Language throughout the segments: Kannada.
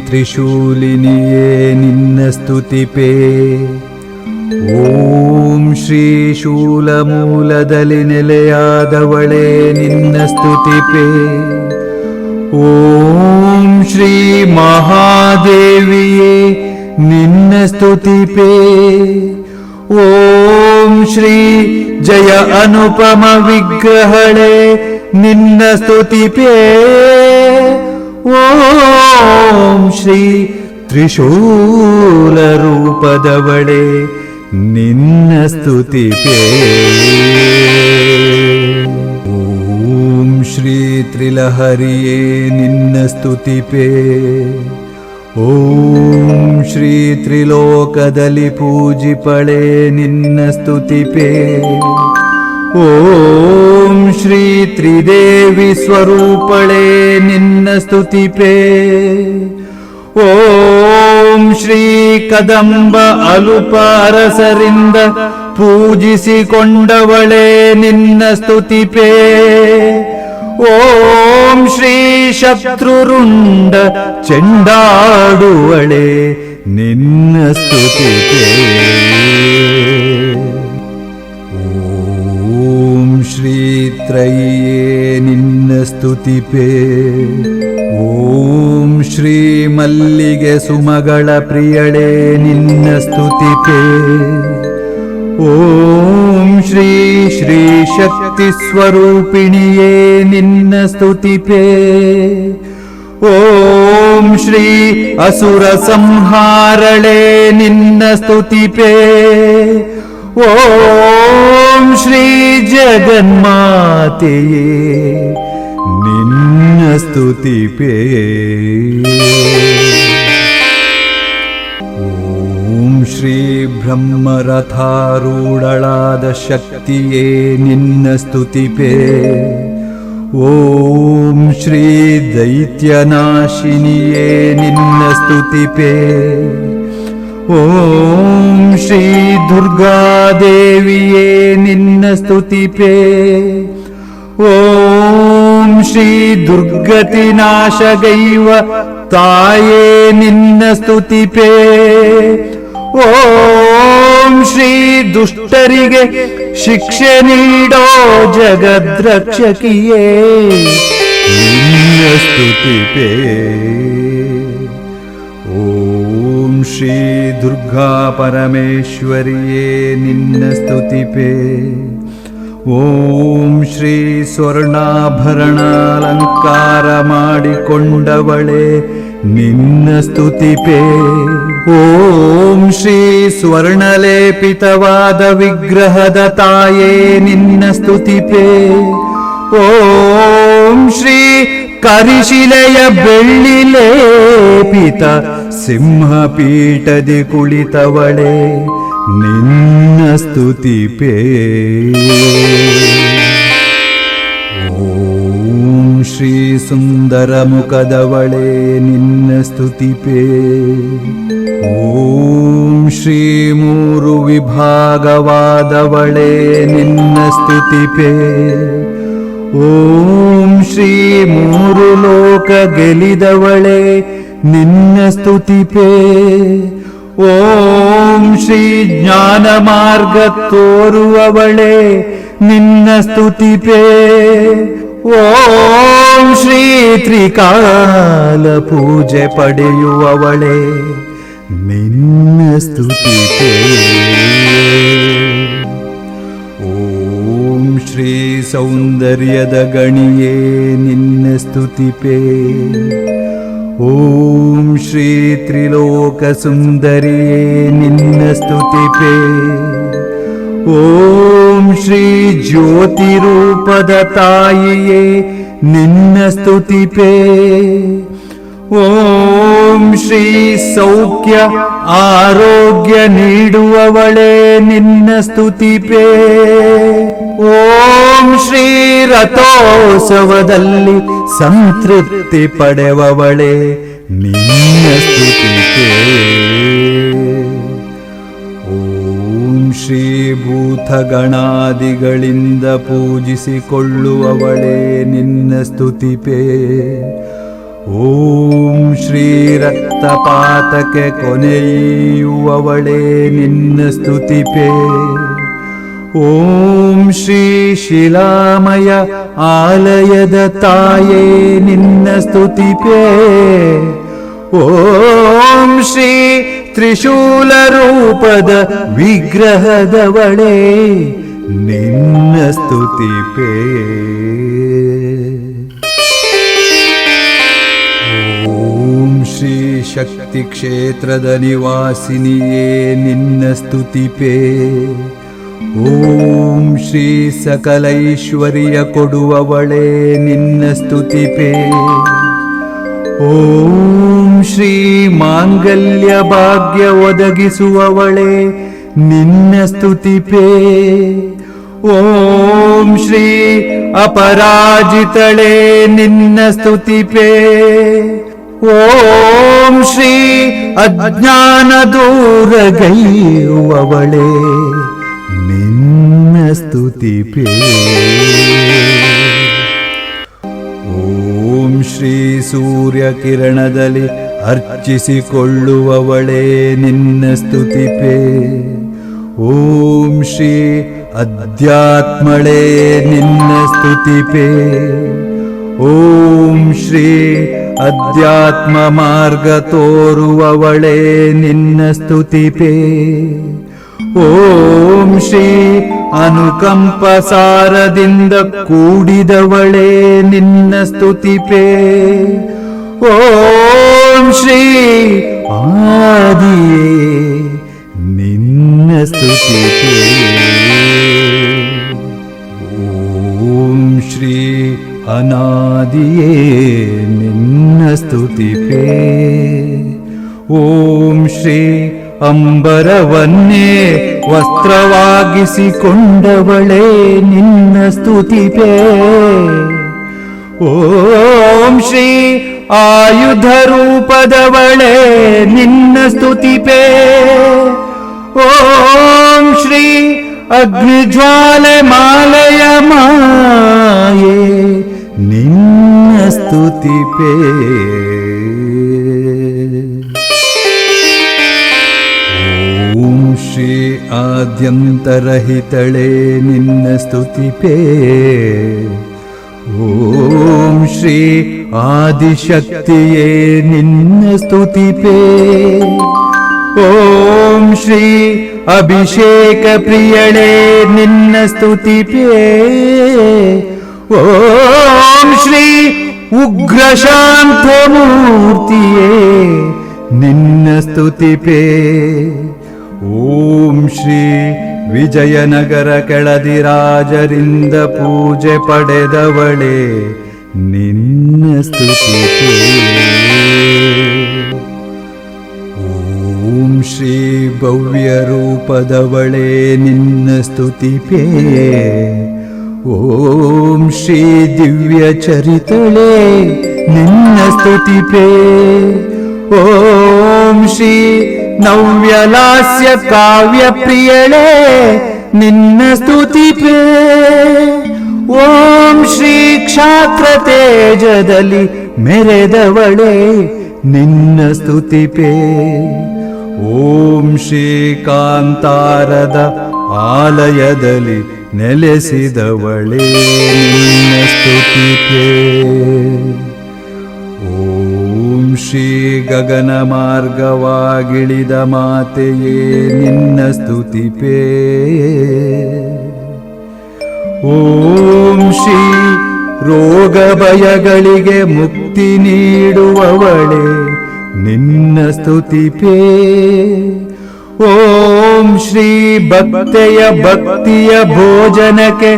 ತ್ರಿಶೂಲಿನಿಯೇ ನಿನ್ನ ಸ್ತುತಿಪೇ. ಓಂ ಶ್ರೀ ಶೂಲಮೂಲದಲ್ಲಿ ನೆಲೆಯಾದವಳೇ ನಿನ್ನ ಸ್ತುತಿಪೇ. ಓಂ ಶ್ರೀ ಮಹಾದೇವಿಯೇ ನಿನ್ನ ಸ್ತುತಿಪೇ. ಓಂ ಶ್ರೀ ಜಯ ಅನುಪಮ ವಿಗ್ರಹಳೇ ನಿನ್ನ ಸ್ತುತಿಪೇ. ಓಂ ಶ್ರೀ ತ್ರಿಶೂಲ ರೂಪದವಳೇ ನಿನ್ನ ಸ್ತುತಿಪೇ. ಓಂ ಶ್ರೀ ತ್ರಿಲಹರಿಯೇ ನಿನ್ನ ಸ್ತುತಿಪೇ. ಓಂ ಶ್ರೀ ತ್ರಿಲೋಕದಲ್ಲಿ ಪೂಜಿಪಳೆ ನಿನ್ನ ಸ್ತುತಿಪೇ. ಓಂ ಶ್ರೀ ತ್ರಿದೇವಿ ಸ್ವರೂಪಳೇ ನಿನ್ನ ಸ್ತುತಿಪೇ. ಓಂ ಶ್ರೀ ಕದಂಬ ಅಲುಪ ಅರಸರಿಂದ ಪೂಜಿಸಿಕೊಂಡವಳೇ ನಿನ್ನ ಸ್ತುತಿಪೇ. ಓಂ ಶ್ರೀ ಶತ್ರುರುಂಡ ಚೆಂಡಾಡುವಳೇ ನಿನ್ನ ಸ್ತುತಿಪೇ. ಓಂ ಶ್ರೀ ತ್ರಯಿಯೇ ನಿನ್ನ ಸ್ತುತಿಪೇ. ಓಂ ಶ್ರೀ ಮಲ್ಲಿಗೆ ಸುಮಗಳ ಪ್ರಿಯಳೇ ನಿನ್ನ ಸ್ತುತಿಪೇ. ಓಂ ಶ್ರೀ ಶ್ರೀ ಶಕ್ತಿ ಸ್ವರೂಪಿಣಿಯೇ ನಿನ್ನ ಸ್ತುತಿಪೇ. ಓಂ ಶ್ರೀ ಅಸುರ ಸಂಹಾರಳೇ ನಿನ್ನ ಸ್ತುತಿಪೇ. ಓಂ ಶ್ರೀ ಜಗನ್ಮಾತೆಯೇ ನಿನ್ನ ಸ್ತುತಿಪೇ. ಓಂ ಶ್ರೀ ಬ್ರಹ್ಮರಥಾರೂಢಳಾದ ಶಕ್ತಿಯೇ ನಿನ್ನ ಸ್ತುತಿಪೇ. ಓಂ ಶ್ರೀ ದೈತ್ಯನಾಶಿನಿಯೇ ನಿನ್ನ ಸ್ತುತಿಪೇ. ಓಂ ಶ್ರೀ ದುರ್ಗಾದೇವಿಯೇ ನಿನ್ನ ಸ್ತುತಿಪೇ. ಓಂ ಶ್ರೀ ದುರ್ಗತಿ ನಾಶಗೈವ ತಾಯೇ ನಿನ್ನ ಸ್ತುತಿಪೇ. ಓಂ ಶ್ರೀ ದುಷ್ಟರಿಗೆ ಶಿಕ್ಷೆ ನೀಡೋ ಜಗದ್ರಕ್ಷಕಿಯೇ ನಿನ್ನ ಸ್ತುತಿಪೇ. ಓಂ ಶ್ರೀ ದುರ್ಗಾ ಪರಮೇಶ್ವರಿಯೇ ನಿನ್ನ ಸ್ತುತಿಪೇ. ಓಂ ಶ್ರೀ ಸ್ವರ್ಣಾಭರಣಾಲಂಕಾರ ಮಾಡಿಕೊಂಡವಳೇ ನಿನ್ನ ಸ್ತುತಿಪೇ. ಓಂ ಶ್ರೀ ಸ್ವರ್ಣಲೇಪಿತವಾದ ವಿಗ್ರಹದ ತಾಯೇ ನಿನ್ನ ಸ್ತುತಿಪೇ. ಓಂ ಶ್ರೀ ಕರಿಶಿಲೆಯ ಬೆಳ್ಳಿ ಲೇಪಿತ ಸಿಂಹಪೀಠದಿ ಕುಳಿತವಳೇ ನಿನ್ನ ಸ್ತುತಿಪೇ. ಓಂ ಶ್ರೀ ಸುಂದರ ಮುಖದವಳೇ ನಿನ್ನ ಸ್ತುತಿಪೇ. ಓಂ ಶ್ರೀ ಮೂರು ವಿಭಾಗವಾದವಳೇ ನಿನ್ನ ಸ್ತುತಿಪೇ. ಓಂ ಶ್ರೀ ಮೂರು ಲೋಕ ಗೆಲಿದವಳೇ ನಿನ್ನ ಸ್ತುತಿಪೇ. ಓಂ ಶ್ರೀ ಜ್ಞಾನ ಮಾರ್ಗ ತೋರುವವಳೇ ನಿನ್ನ ಸ್ತುತಿಪೇ. ಓಂ ಶ್ರೀ ತ್ರಿಕಾಲ ಪೂಜೆ ಪಡೆಯುವವಳೇ ನಿನ್ನ ಸ್ತುತಿಪೇ. ಓಂ ಶ್ರೀ ಸೌಂದರ್ಯದ ಗಣಿಯೇ ನಿನ್ನ ಸ್ತುತಿಪೇ. ಓಂ ಶ್ರೀ ತ್ರಿಲೋಕ ಸುಂದರಿಯೇ ನಿನ್ನ ಸ್ತುತಿಪೇ. ಓಂ ಶ್ರೀ ಜ್ಯೋತಿ ರೂಪದ ತಾಯಿಯೇ ನಿನ್ನ ಸ್ತುತಿಪೇ. ಓಂ ಶ್ರೀ ಸೌಖ್ಯ ಆರೋಗ್ಯ ನೀಡುವವಳೇ ನಿನ್ನ ಸ್ತುತಿಪೇ. ಓಂ ಶ್ರೀ ರಥೋತ್ಸವದಲ್ಲಿ ಸಂತೃಪ್ತಿ ಪಡೆವವಳೇ ನಿನ್ನ ಸ್ತುತಿಪೇ. ಓಂ ಶ್ರೀ ಭೂತಗಣಾದಿಗಳಿಂದ ಪೂಜಿಸಿಕೊಳ್ಳುವವಳೇ ನಿನ್ನ ಸ್ತುತಿಪೇ. ಓಂ ಶ್ರೀ ರಕ್ತಪಾತಕ್ಕೆ ಕೊನೆಯುವವಳೇ ನಿನ್ನ ಸ್ತುತಿಪೇ. ಓಂ ಶ್ರೀ ಶಿಲಾಮಯ ಆಲಯದ ತಾಯೇ ನಿನ್ನ ಸ್ತುತಿಪೇ. ಓಂ ಶ್ರೀ ತ್ರಿಶೂಲ ರೂಪದ ವಿಗ್ರಹದವಳೇ ನಿನ್ನ ಸ್ತುತಿಪೇ. ಓಂ ಶ್ರೀ ಶಕ್ತಿ ಕ್ಷೇತ್ರದ ನಿವಾಸಿನಿಯೇ ನಿನ್ನ ಸ್ತುತಿಪೇ. ಓಂ ಶ್ರೀ ಸಕಲೈಶ್ವರ್ಯ ಕೊಡುವವಳೇ ನಿನ್ನ ಸ್ತುತಿಪೇ. ಓಂ ಶ್ರೀ ಮಾಂಗಲ್ಯ ಭಾಗ್ಯ ಒದಗಿಸುವವಳೇ ನಿನ್ನ ಸ್ತುತಿಪೇ. ಓಂ ಶ್ರೀ ಅಪರಾಜಿತಳೇ ನಿನ್ನ ಸ್ತುತಿಪೇ. ಓಂ ಶ್ರೀ ಅಜ್ಞಾನ ದೂರಗೈಯುವವಳೇ ನಿನ್ನ ಸ್ತುತಿಪೇ. ಓಂ ಶ್ರೀ ಸೂರ್ಯ ಕಿರಣದಲ್ಲಿ ಅರ್ಚಿಸಿಕೊಳ್ಳುವವಳೇ ನಿನ್ನ ಸ್ತುತಿಪೇ. ಓಂ ಶ್ರೀ ಅಧ್ಯಾತ್ಮಳೇ ನಿನ್ನ ಸ್ತುತಿಪೇ. ಓಂ ಶ್ರೀ ಅಧ್ಯಾತ್ಮ ಮಾರ್ಗ ತೋರುವವಳೇ ನಿನ್ನ ಸ್ತುತಿಪೇ. ಓಂ ಶ್ರೀ ಅನುಕಂಪ ಸಾರದಿಂದ ಕೂಡಿದವಳೇ ನಿನ್ನ ಸ್ತುತಿಪೇ. ಓಂ ಶ್ರೀ ಆದಿಯೇ ನಿನ್ನ ಸ್ತುತಿಪೇ. ಓಂ ಶ್ರೀ ಅನಾದಿಯೇ ನಿನ್ನ ಸ್ತುತಿಪೇ. ಓಂ ಶ್ರೀ ಅಂಬರವನ್ನೇ ವಸ್ತ್ರವಾಗಿಸಿಕೊಂಡವಳೇ ನಿನ್ನ ಸ್ತುತಿಪೇ. ಓಂ ಶ್ರೀ ಆಯುಧ ರೂಪದವಳೇ ನಿನ್ನ ಸ್ತುತಿಪೇ. ಓಂ ಶ್ರೀ ಅಗ್ನಿಜ್ವಾಲೆ ಮಾಲೆಯ ಮಾಯೇ ನಿನ್ನ ಸ್ತುತಿಪೇ. ಓಂ ಶ್ರೀ ಆದ್ಯಂತರಹಿತಳೇ ನಿನ್ನ ಸ್ತುತಿಪೇ. ಓಂ ಶ್ರೀ ಆದಿಶಕ್ತಿಯೇ ನಿನ್ನ ಸ್ತುತಿಪೇ. ಓಂ ಶ್ರೀ ಅಭಿಷೇಕ ಪ್ರಿಯಳೇ ನಿನ್ನ ಸ್ತುತಿಪೇ. ಓಂ ಶ್ರೀ ಉಗ್ರ ಶಾಂತ ಮೂರ್ತಿಯೇ ನಿನ್ನ ಸ್ತುತಿಪೇ. ಓಂ ಶ್ರೀ ವಿಜಯನಗರ ಕೆಳದಿ ರಾಜರಿಂದ ಪೂಜೆ ಪಡೆದವಳೇ ನಿನ್ನ ಸ್ತುತಿಪೇ. ಓಂ ಶ್ರೀ ಭವ್ಯ ರೂಪದವಳೇ ನಿನ್ನ ಸ್ತುತಿಪೇ. ಓಂ ಶ್ರೀ ದಿವ್ಯ ಚರಿತಳೇ ನಿನ್ನ ಸ್ತುತಿಪೇ. ಓಂ ಶ್ರೀ ನವ್ಯಲಾಸ್ಯ ಕಾವ್ಯ ಪ್ರಿಯಳೇ ನಿನ್ನ ಸ್ತುತಿಪೇ. ಓಂ ಶ್ರೀ ಕ್ಷಾತ್ರ ತೇಜದಲ್ಲಿ ಮೆರೆದವಳೇ ನಿನ್ನ ಸ್ತುತಿಪೇ. ಓಂ ಶ್ರೀ ಕಾಂತಾರದ ಆಲಯದಲ್ಲಿ ನೆಲೆಸಿದವಳೇ ನಿನ್ನ ಸ್ತುತಿಪೇ. ಓಂ ಶ್ರೀ ಗಗನ ಮಾರ್ಗವಾಗಿಳಿದ ಮಾತೆಯೇ ನಿನ್ನ ಸ್ತುತಿಪೇ. ಓಂ ಶ್ರೀ ರೋಗ ಭಯಗಳಿಗೆ ಮುಕ್ತಿ ನೀಡುವವಳೇ ನಿನ್ನ ಸ್ತುತಿಪೇ. ಓಂ ಶ್ರೀ ಭಕ್ತೆಯ ಭಕ್ತಿಯ ಭೋಜನಕ್ಕೆ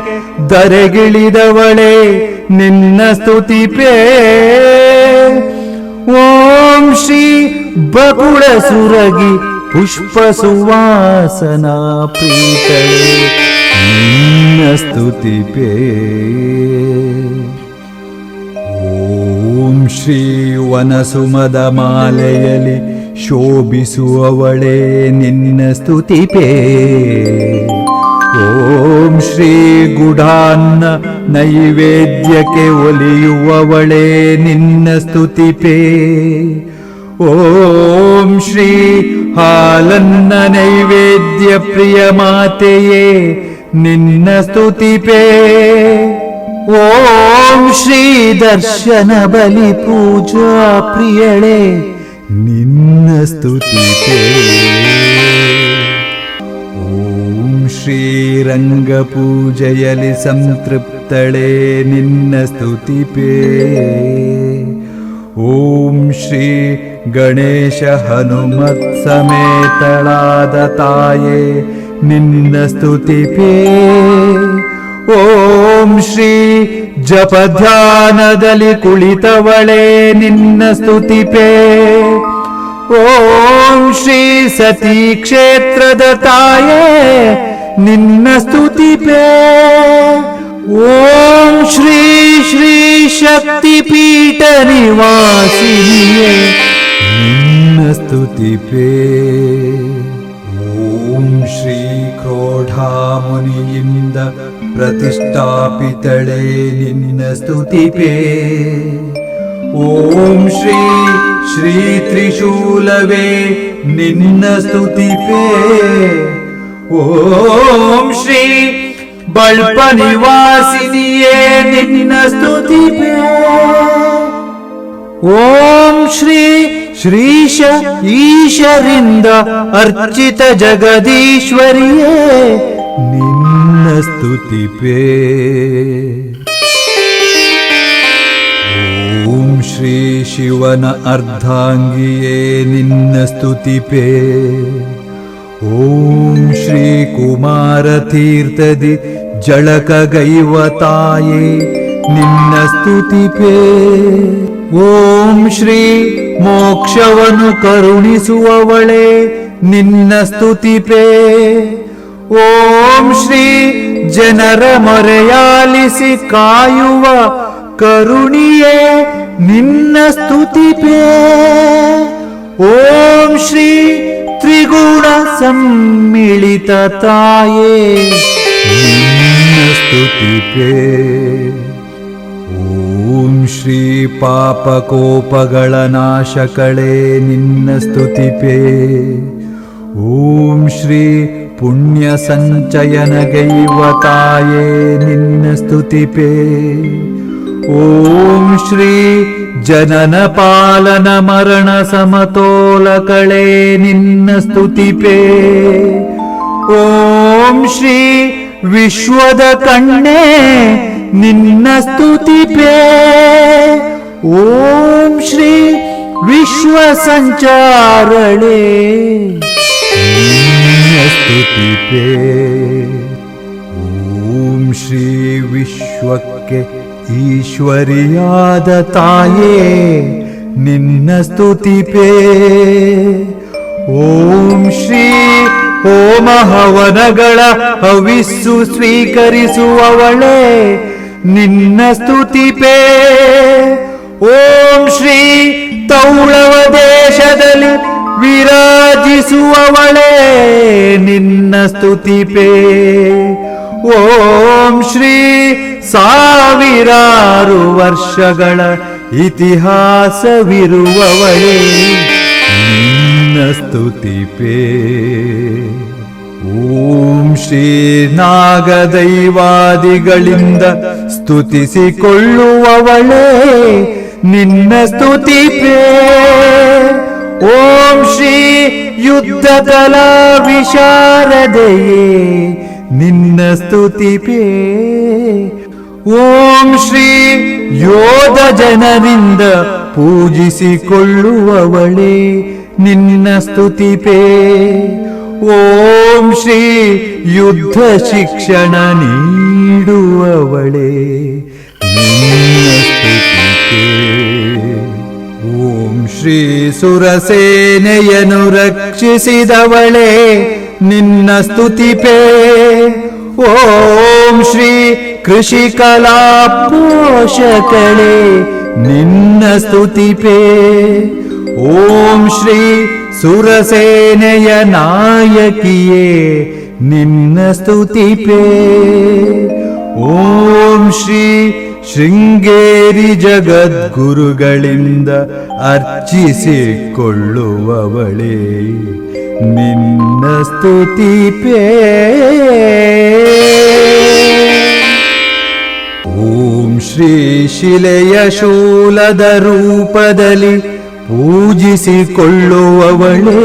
ದರೆಗಿಳಿದವಳೆ ನಿನ್ನ ಸ್ತುತಿಪೇ. ಓಂ ಶ್ರೀ ಬಕುಳ ಸುರಗಿ ಪುಷ್ಪ ಸುವಾಸನ ಪ್ರೀತಳೆ ನಿನ್ನ ಸ್ತುತಿಪೇ. ಓಂ ಶ್ರೀ ವನಸುಮದ ಮಾಲೆಯಲ್ಲಿ ಶೋಭಿಸುವವಳೆ ನಿನ್ನ ಸ್ತುತಿಪೇ. ಓಂ ಶ್ರೀ ಗುಢಾನ್ನ ನೈವೇದ್ಯಕ್ಕೆ ಒಲಿಯುವವಳೆ ನಿನ್ನ ಸ್ತುತಿಪೇ. ಓಂ ಶ್ರೀ ಹಾಲನ್ನ ನೈವೇದ್ಯ ಪ್ರಿಯ ಮಾತೆಯೇ ನಿನ್ನ ಸ್ತುತಿಪೇ. ಓಂ ಶ್ರೀ ದರ್ಶನ ಬಲಿ ಪೂಜಾ ಪ್ರಿಯಳೇ ನಿನ್ನ ಸ್ತುತಿಪೇ. ಓಂ ಶ್ರೀರಂಗ ಪೂಜೆಯಲ್ಲಿ ಸಂತೃಪ್ತಳೆ ನಿನ್ನ ಸ್ತುತಿಪೇ. ಓಂ ಶ್ರೀ ಗಣೇಶ ಹನುಮತ್ ಸಮೇತಳಾದ ತಾಯೇ ನಿನ್ನ ಸ್ತುತಿಪೇ. ಓಂ ಶ್ರೀ ಜಪ ಧ್ಯಾನದಲ್ಲಿ ಕುಳಿತವಳೆ ನಿನ್ನ ಸ್ತುತಿಪೇ. ಓಂ ಶ್ರೀ ಸತಿ ಕ್ಷೇತ್ರದ ತಾಯೇ ನಿನ್ನ ಸ್ತುತಿಪೇ. ಓಂ ಶ್ರೀ ಶ್ರೀ ಶಕ್ತಿ ಪೀಠ ನಿವಾಸಿನಿಯೇ ನಿನ್ನ ಸ್ತುತಿಪೇ. ಓಂ ಶ್ರೀ ಕ್ರೋಢಾಮುನಿಯಿಂದ ಪ್ರತಿಷ್ಠಾಪಿತಳೆ ನಿನ್ನ ಸ್ತುತಿಪೇ. ಓಂ ಶ್ರೀ ಶ್ರೀ ತ್ರಿಶೂಲವೇ ನಿನ್ನ ಸ್ತುತಿಪೇ. ಓಂ ಶ್ರೀ ಬಲ್ಪ ನಿವಾಸಿನಿಯೇ ನಿನ್ನ ಸ್ತುತಿಪೇ. ಓಂ ಶ್ರೀ ಶ್ರೀಶ ಈಶರಿಂದ ಅರ್ಚಿತ ಜಗದೀಶ್ವರಿಯೇ ನಿನ್ನ ಸ್ತುತಿಪೇ. ಓಂ ಶ್ರೀ ಶಿವನ ಅರ್ಧಾಂಗಿಯೇ ನಿನ್ನ ಸ್ತುತಿಪೇ. ಓಂ ಶ್ರೀ ಕುಮಾರ ತೀರ್ಥದಿ ಜಳಕಗೈವ ತಾಯೇ ನಿನ್ನ ಸ್ತುತಿಪೇ. ಓಂ ಶ್ರೀ ಮೋಕ್ಷವನ್ನು ಕರುಣಿಸುವವಳೆ ನಿನ್ನ ಸ್ತುತಿಪೇ. ಓಂ ಶ್ರೀ ಜನರ ಮೊರೆಯಾಲಿಸಿ ಕಾಯುವ ಕರುಣಿಯೇ ನಿನ್ನ ಸ್ತುತಿಪೇ. ಓಂ ಶ್ರೀ ತ್ರಿಗುಣ ಸಮ್ಮಿಳಿತ ತಾಯೇ ನಿನ್ನ ಸ್ತುತಿಪೇ. ಓಂ ಶ್ರೀ ಪಾಪಕೋಪಗಳ ನಾಶಕಳೇ ನಿನ್ನ ಸ್ತುತಿಪೇ. ಓಂ ಶ್ರೀ ಪುಣ್ಯ ಸಂಚಯನಗೈವ ತಾಯೇ ನಿನ್ನ ಸ್ತುತಿಪೇ. ಓಂ ಶ್ರೀ ಜನನ ಪಾಲನ ಮರಣ ಸಮತೋಲಕಳೇ ನಿನ್ನ ಸ್ತುತಿಪೇ. ಓಂ ಶ್ರೀ ವಿಶ್ವದ ಕಣ್ಣೇ ನಿನ್ನ ಸ್ತುತಿಪೇ. ಓಂ ಶ್ರೀ ವಿಶ್ವ ಸಂಚಾರಳೇ ನಿನ್ನ ಸ್ತುತಿಪೇ. ಓಂ ಶ್ರೀ ವಿಶ್ವಕ್ಕೆ ಈಶ್ವರಿಯಾದ ತಾಯೇ ನಿನ್ನ ಸ್ತುತಿಪೇ. ಓಂ ಶ್ರೀ ಹೋಮ ಹವನಗಳ ಹವಿಸ್ಸು ಸ್ವೀಕರಿಸುವವಳೇ ನಿನ್ನ ಸ್ತುತಿಪೇ. ಓಂ ಶ್ರೀ ತೌಳವ ದೇಶದಲ್ಲಿ ವಿರಾಜಿಸುವವಳೇ ನಿನ್ನ ಸ್ತುತಿಪೇ. ಓಂ ಶ್ರೀ ಸಾವಿರಾರು ವರ್ಷಗಳ ಇತಿಹಾಸವಿರುವವಳೇ ನಿನ್ನ ಸ್ತುತಿಪೇ. ಓಂ ಶ್ರೀ ನಾಗದೈವಾದಿಗಳಿಂದ ಸ್ತುತಿಸಿಕೊಳ್ಳುವವಳೇ ನಿನ್ನ ಸ್ತುತಿಪೇ. ಓಂ ಶ್ರೀ ಯುದ್ಧ ಕಲಾ ವಿಶಾರದೆಯೇ ನಿನ್ನ ಸ್ತುತಿಪೇ. ಓಂ ಶ್ರೀ ಯೋಧ ಜನರಿಂದ ಪೂಜಿಸಿಕೊಳ್ಳುವವಳೇ ನಿನ್ನ ಸ್ತುತಿಪೇ. ಓಂ ಶ್ರೀ ಯುದ್ಧ ಶಿಕ್ಷಣ ನೀಡುವವಳೇ ನಿನ್ನ ಸ್ತುತಿಗೆ. ಓಂ ಶ್ರೀ ಸುರಸೇನೆಯನ್ನು ರಕ್ಷಿಸಿದವಳೇ ನಿನ್ನ ಸ್ತುತಿಪೇ. ಓಂ ಶ್ರೀ ಕೃಷಿ ಕಲಾ ಪೋಷಕಳೇ ನಿನ್ನ ಸ್ತುತಿಪೇ. ಓಂ ಶ್ರೀ ಸುರಸೇನೆಯ ನಾಯಕಿಯೇ ನಿನ್ನ ಸ್ತುತಿಪೇ. ಓಂ ಶ್ರೀ ಶೃಂಗೇರಿ ಜಗದ್ಗುರುಗಳಿಂದ ಅರ್ಚಿಸಿಕೊಳ್ಳುವವಳೇ ನಿನ್ನ ಸ್ತುತಿಪೇ. ಓಂ ಶ್ರೀ ಶಿಲೆಯ ಶೂಲದ ರೂಪದಲ್ಲಿ ಪೂಜಿಸಿಕೊಳ್ಳುವವಳೇ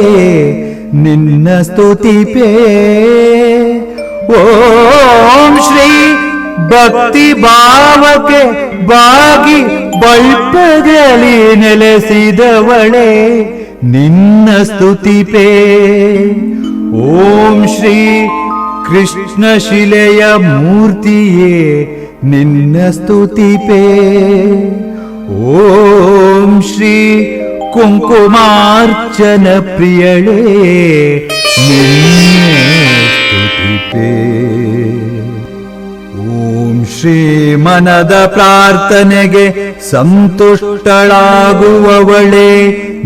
ನಿನ್ನ ಸ್ತುತಿಪೇ. ಓಂ ಶ್ರೀ ಭಕ್ತಿ ಭಾವಕ್ಕೆ ಬಾಗಿ ಬಲ್ಪದಲ್ಲಿ ನೆಲೆಸಿದವಳೇ ನಿನ್ನ ಸ್ತುತಿಪೇ. ಓಂ ಶ್ರೀ ಕೃಷ್ಣ ಶಿಲೆಯ ಮೂರ್ತಿಯೇ ನಿನ್ನ ಸ್ತುತಿಪೇ. ಓಂ ಶ್ರೀ ಕುಂಕುಮಾರ್ಚನ ಪ್ರಿಯಳೇ ನಿನ್ನ ಸ್ತುತಿಪೇ. ಓಂ ಶ್ರೀ ಮನದ ಪ್ರಾರ್ಥನೆಗೆ ಸಂತುಷ್ಟಳಾಗುವವಳೇ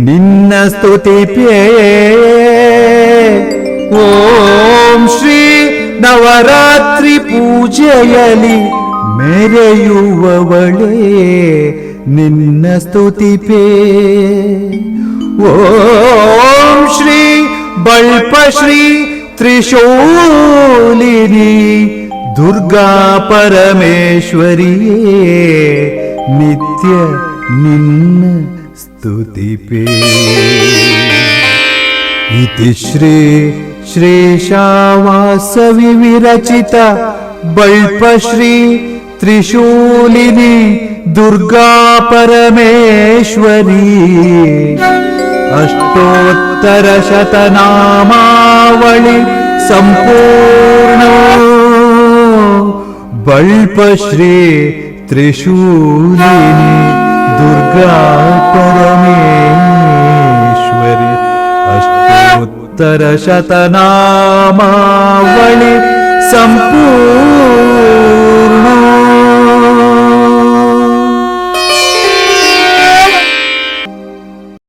ನಿನ್ನ ಸ್ತುತಿಪೇ. ಓಂ ಶ್ರೀ ನವರಾತ್ರಿ ಪೂಜೆಯಲ್ಲಿ ಮೆರೆಯುವವಳೇ ನಿನ್ನ ಸ್ತುತಿಪೇ. ಓಂ ಶ್ರೀ ಬಲ್ಪ ಶ್ರೀ ತ್ರಿಶೂಲಿನಿ ದುರ್ಗಾ ಪರಮೇಶ್ವರಿಯೇ ನಿತ್ಯ ನಿನ್ನ ಸ್ತುತಿಪೇ. ಇತಿ ಶ್ರೀ ಶ್ರೇಷಾವಾಸವಿ ವಿರಚಿತ ಬಲ್ಪ ಶ್ರೀ ತ್ರಿಶೂಲಿನಿ ದುರ್ಗಾ ಪರಮೇಶ್ವರಿ ಅಷ್ಟೋತ್ತರ ಶತನಾಮಾವಳಿ ಸಂಪೂರ್ಣ. ಬಲ್ಪ ಶ್ರೀ ತ್ರಿಶೂಲಿನಿ ದುರ್ಗಾ ಪರಮೇಶ್ವರಿ ಅಷ್ಟೋತ್ತರ ಶತನಾಮಾವಳಿ ಸಂಪೂರ್ಣ.